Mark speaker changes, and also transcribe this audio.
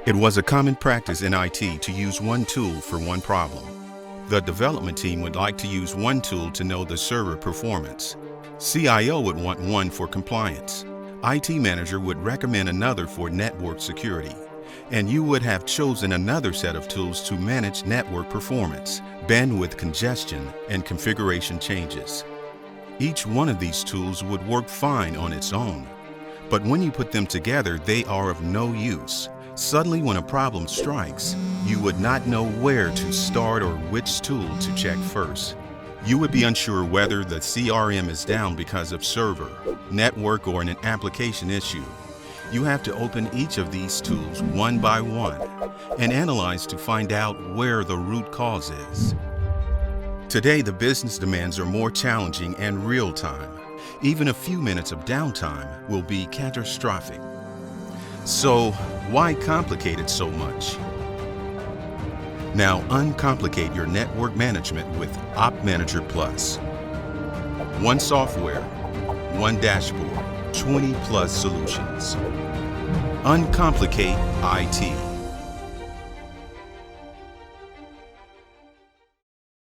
Speaker 1: It was a common practice in IT to use one tool for one problem. The development team would like to use one tool to know the server performance. CIO would want one for compliance. IT manager would recommend another for network security. And you would have chosen another set of tools to manage network performance, bandwidth congestion, and configuration changes. Each one of these tools would work fine on its own. But when you put them together, they are of no use. Suddenly, when a problem strikes, you would not know where to start or which tool to check first. You would be unsure whether the CRM is down because of server, network, or an application issue. You have to open each of these tools one by one and analyze to find out where the root cause is. Today, the business demands are more challenging and real-time. Even a few minutes of downtime will be catastrophic. So, why complicate it so much? Now, uncomplicate your network management with Op Manager Plus. One software, one dashboard, 20+ solutions. Uncomplicate IT.